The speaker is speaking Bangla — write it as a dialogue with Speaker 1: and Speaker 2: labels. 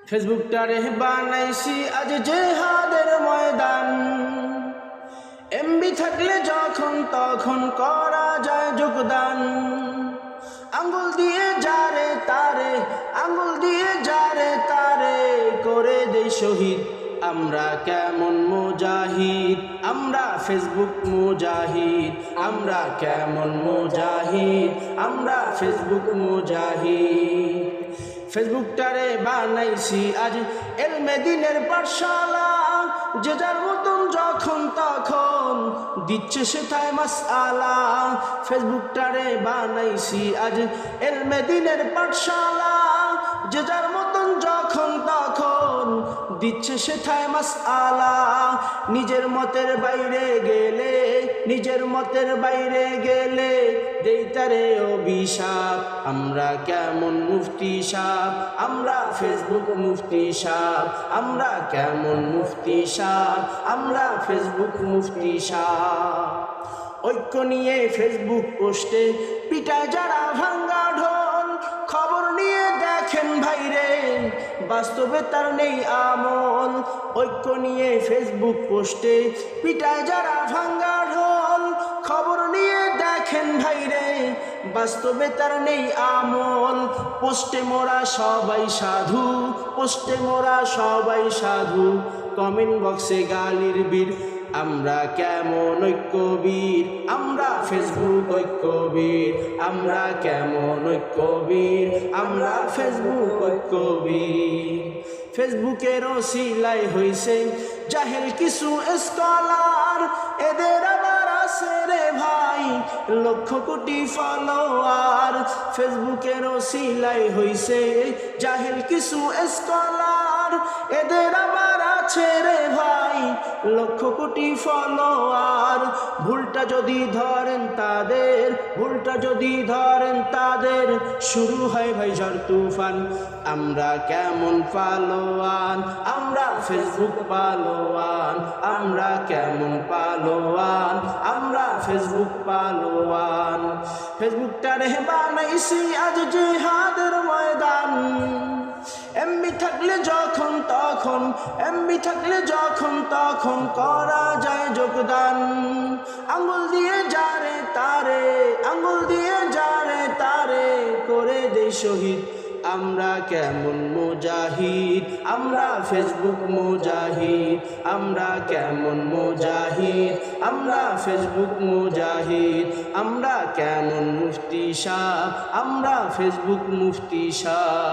Speaker 1: ফেসবুকটারে বানাইছি আজ জেহাদের ময়দান। এমবি থাকলে যখন তখন করা যায় যোগদান। আঙ্গুল দিয়ে যারে তারে, আঙ্গুল দিয়ে যারে তারে করে দেই শহীদ। আমরা কেমন মুজাহিদ, আমরা ফেসবুক মুজাহিদ। আমরা কেমন মুজাহিদ, আমরা ফেসবুক মুজাহিদ। ফেসবুকটারে বানাইছি আজ এলমে দ্বীনের পাঠশালা। যে যার মতন যখন তখন দিচ্ছে সেটাই মাসআলা। ফেসবুকটারে বানাইছি আজ এলমে দ্বীনের পাঠশালা। যে যার মতন যখন তখন দিচ্ছে সেটাই মাসআলা। নিজের মতের বাইরে গেলে, নিজের মতের বাইরে গেলে দেই তারে অভিশাপ। আমরা কেমন মুফতি সাহেব, আমরা ফেসবুক মুফতি সাহেব। আমরা কেমন মুফতি সাহেব, আমরা ফেসবুক মুফতি সাহেব। ঐক্য নিয়ে ফেসবুক পোস্টে পিটায় যারা ভাঙ্গা ঢোল। খবর নিয়ে দেখেন ভাইরে, বাস্তবে তার নেই আমল। ঐক্য নিয়ে ফেসবুক পোস্টে পিটায় যারা ভাঙ্গা ঢোল। খবর নিয়ে দেখেন ভাইরে, বাস্তবে তার নেই আমল। পোস্টে মোরা সবাই সাধু, পোস্টে মোরা সবাই সাধু। কমেন্ট বক্সে গালির বীর, আমরা কেমন ঐক্যবীর। আমরা ফেসবুক ঐক্যবীর, আমরা কেমন ঐক্যবীর। আমরা ফেসবুক ঐক্যবীর। ফেসবুকের ওসিলাই হইছে জাহেল কিছু স্কলার। এদের আবার আছে রে ভাই লক্ষ কোটি ফলোয়ার। ফেসবুকের ওসিলাই হইছে জাহেল কিছু স্কলার। এদের আবার আছে রে ভাই লক্ষ কোটি ফলোয়ার। ভুলটা যদি ধরেন তাদের, ভুলটা যদি ধরেন তাদের, শুরু হয় ভাই ঝড় তুফান। আমরা কেমন পালোয়ান, আমরা ফেসবুক পালোয়ান। আমরা কেমন পালোয়ান, আমরা ফেসবুক পালোয়ান। ফেসবুকটারে বানাইছি আজ জিহাদের ময়দান। এমবি থাকলে যখন তখন, এমবি থাকলে যখন তখন করা যায় যোগদান। আঙ্গুল দিয়ে যারে তারে, আঙ্গুল দিয়ে যারে তারে করে দেই শহীদ। আমরা কেমন মুজাহিদ, আমরা ফেসবুক মুজাহিদ। আমরা কেমন মুজাহিদ, আমরা ফেসবুক মুজাহিদ। আমরা কেমন মুফতি সাহেব, আমরা ফেসবুক মুফতি সাহেব।